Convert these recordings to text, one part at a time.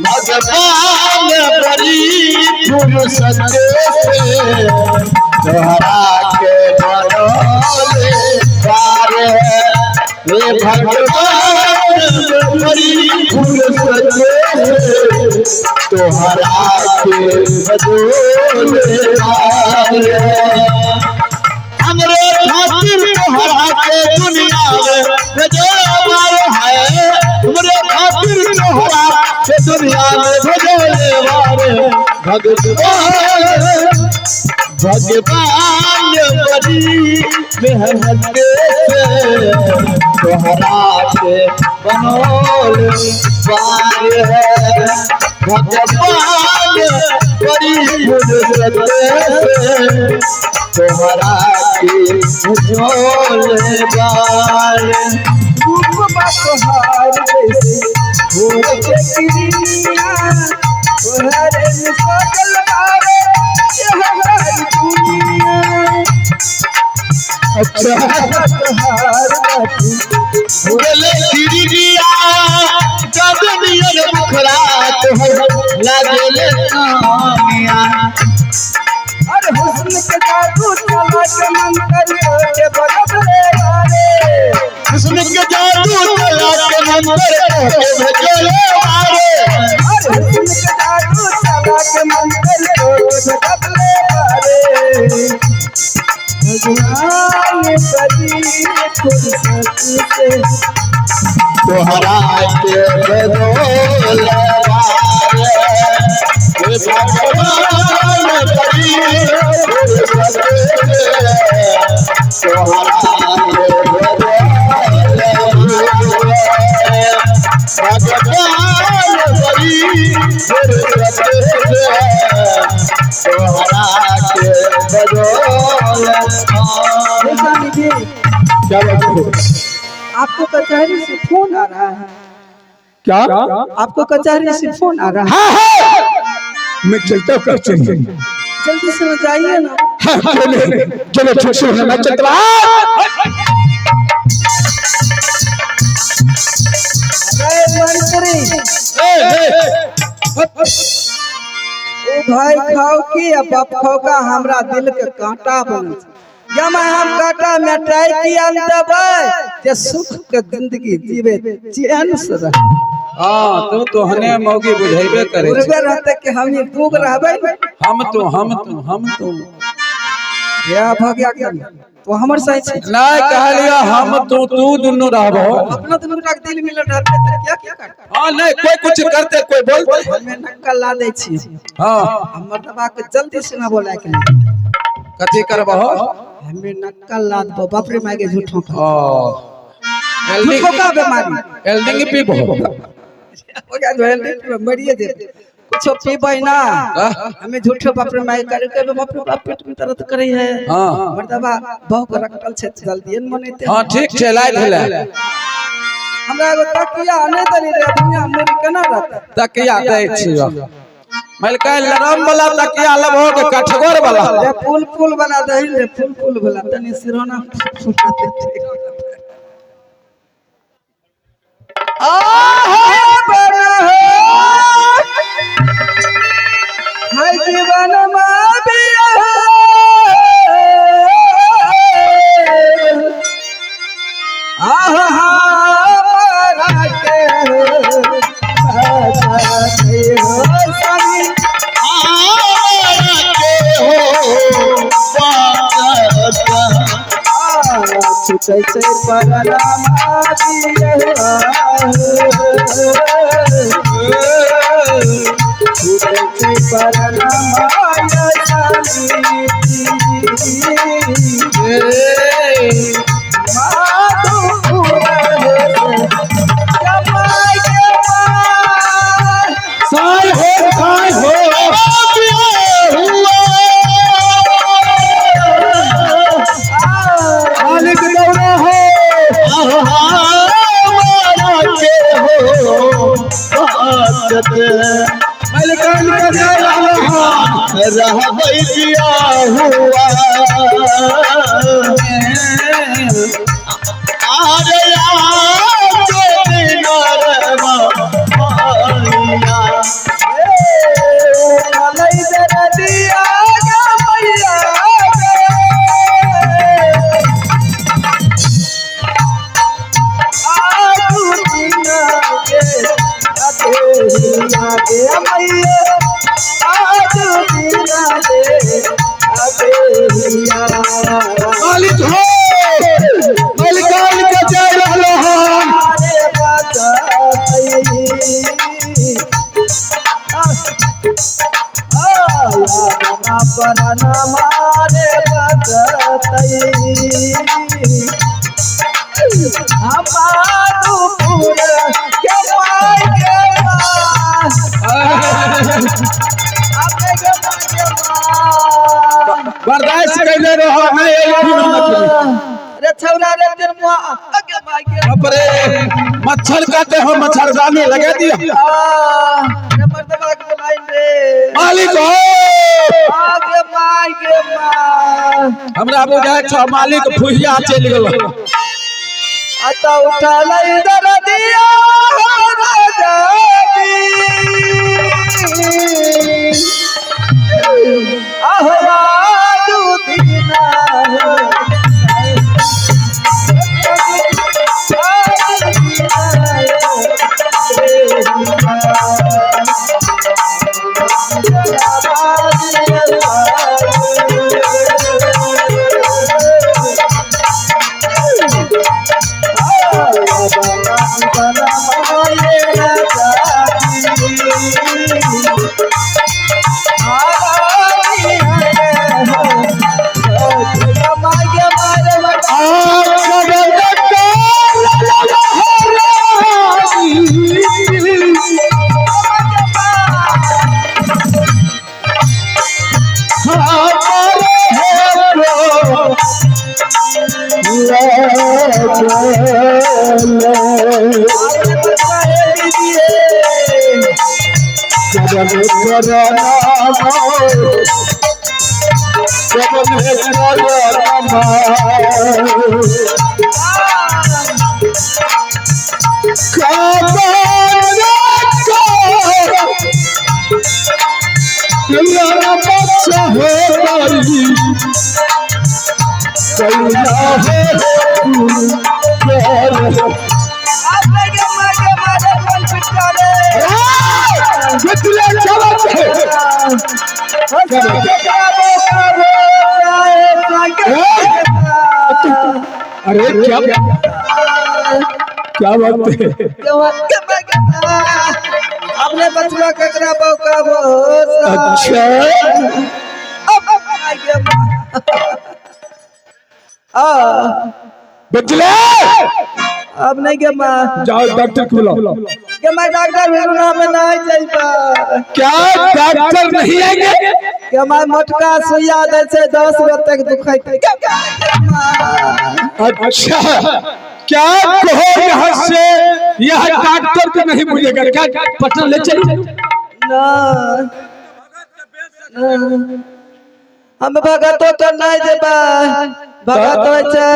भगवान बड़ी फुर्सत से तोहरा के बनौले पारे हे भगवान बड़ी फुर्सत से तोहरा के बनौले पारे हमरे खातिर तोहरा के दुनिया में भेजवार है हमरे खातिर तोहरा के दुनिया में भेजले वारे भगवान बड़ी मेहनत से तोहरा के बनौले पारे है भगवान बड़ी फुर्सत से तोहरा के झोले बारे रूप बहार जैसे भोर के किरनिया तोहरे में सजल बारे ये हमारी दुनिया अच्छा तोहार बाती बोले किरनिया जब नियर मुखरा तोहर लागले कामिया अरे हुस्न के जादू चला के मंतर के बदले वाले हुस्न के जादू चला के मंतर के भेजले वारे अरे हुस्न के जादू चला के मंतर के बदले वाले भगवान बड़ी फुर्सत से तोहरा के बनौले वारे हे भगवान बड़ी फुर्सत से तोहरा के बनौले भगवान बड़ी फुर्सत से तोहरा के बनौले क्या बात है? आपको कचहरी से फोन आ रहा है क्या आपको कचहरी से फोन आ रहा है हाँ मैं चलता हूँ चलिए जल्दी से जाइए ना चलो छोटे मैं चलता ओ भाई खाओ की अब बाप खाओ का हमरा दिल के कांटा बनल जब हम कांटा मिटाई की अंदर जे सुख के जिंदगी जीवे चैन से रह हां तो हने मौगी बुझाइबे करे बुझबे रहते कि हम ये दुख रहबे हम तो या भगया कर तो हमर सही छै नहीं कहलिया हम तू दुनु रहबो अपना दुनु का दिल मिल रहते तो क्या क्या कर हां नहीं कोई कुछ करते कोई बोलते हमें नक्कल ला दे छी हां हमर दबा के जल्दी से ना बोला के कथि करबो हमें नक्कल ला दो बाप रे मागे झूठो ओ झूठो का बीमारी एल्डिंग पीबो हो गया तो एल्डिंग मरिए दे कुछ पीबै ना हमें झूठो बाप रे मागे कर के बाप रे बाप पेट में दर्द करे है हां हमर दबा बहु के रखल छै जल्दी न मनेते हां ठीक छै लाई भेले हमरा एगो तकिया आने दनी रे दुनिया मोरी केना रहत तकिया दै छियो मलका लरम वाला तकिया लबो के कठगोर वाला रे फूल बना दही रे फूल वाला तनी सिरोना बना हो हाय जीवन में बिया मारा के छुटै छै परनामा दिए छुटै छै परनामा दिया हुआ अरे आगे मैया आज बिना दे अबे मालिक हो मालिक के जय रहलो हम अरे बताई आया परना मारे बताई हमारू पूरा के माय के आपने के बर्दाश्त कैले रहो नहीं रे छौरा रे तेर मुआ आगे माय के अरे मच्छर काटे हो मच्छरदानी लगा दिया रे मर्दबा के लाइन रे मालिक हो आगे माय के हमरा बुझाय छ मालिक फुहिया चल गेल आता उठा ले इधर दिया राजा जी आहया दूधिना अरे क्या क्या बात है अपने बचवा ककरा बौका वो अच्छा बचले अब नहीं के माँ जाओ डॉक्टर को बुलाओ के मैं डॉक्टर भेजना में नहीं जाइबा क्या डॉक्टर नहीं आएंगे के मैं मोटका सुइया दे से 10 गो तक दुखाई अच्छा क्या कहो यहाँ से यह डॉक्टर को नहीं मिलेगा क्या पटना ले चलो ना हम भगतो तो नहीं देबा भगत होय छै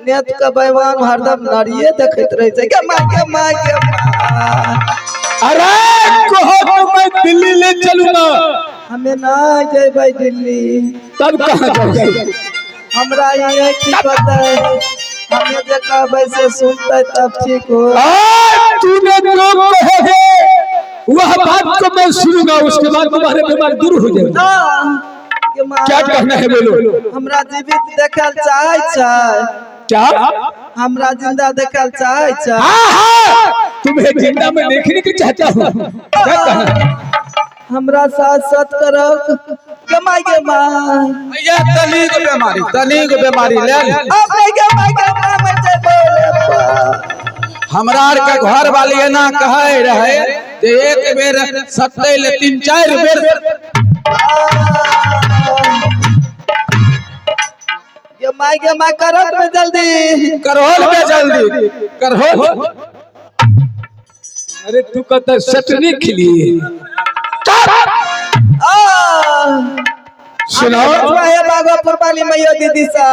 नेत का बैवान हरदम नारिये देखैत रहे छै के माय अरे कहो तो मैं दिल्ली ले चलूंगा हमें ना जेबै दिल्ली तब कहाँ जाओगे हमरा ये की पता है हमें जे कहबै से सुनते तब ठीक हो तूने जो कहोगे वह बात को मैं सुनूंगा उसके बाद तुम्हारे बीमारी दूर हो जाएगी क्या कहना है बोलो हमरा जीवित देखल चाहै छै क्या हमरा जिंदा देखल चाहै छै तुम्हें जिंदा में देखने की चाहता हूँ क्या कहना हमरा साथ साथ करो कमाई के ये तनिक बीमारी ले ले। अब नहीं कमाई मर जाबो हमरा आर के घर वाली ना कहे रहे जे एक बेर सत्ते ले 3-4 बेर ये माई करत में जल्दी करहोल में जल्दी करहोल। अरे तू कहता सटनी खिली सुनाओ है बागोपुर वाली मैया दीदी सा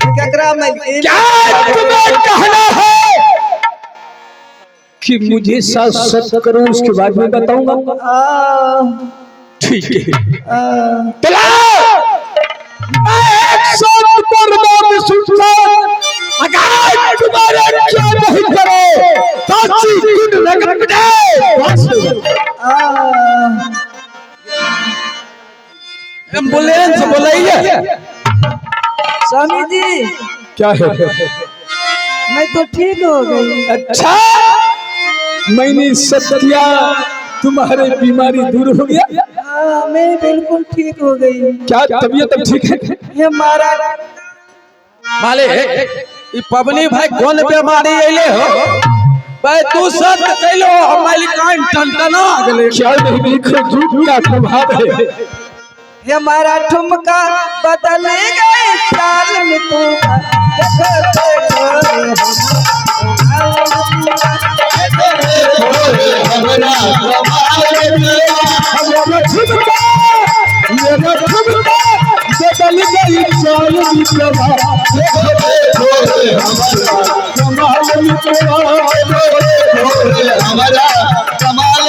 केकरा में क्या तुम्हें कहना है कि मुझे साथ सच करो उसके बाद में बताऊंगा ठीक है मैं 100 में सुनता अगर तुम्हारे क्या नहीं करो साची गुण लगन बजाए गई है? स्वामी जी क्या है? मैं तो ठीक हो गई। अच्छा, मैंने सब किया, तुम्हारे बीमारी दूर हो गया? हाँ मैं बिल्कुल ठीक हो गई। क्या तबीयत अब ठीक है? ये महाराज मालिक, ई पबनी भाई कौन बीमारी अइले हो? भाई तू सत कैलो, मालिकाइन टनटना गेले। क्या नहीं खजूर का प्रभाव है? ये हमारा ठुमका बदल गए चाल में तू हमरा बदल गई चाल हमारा कमाल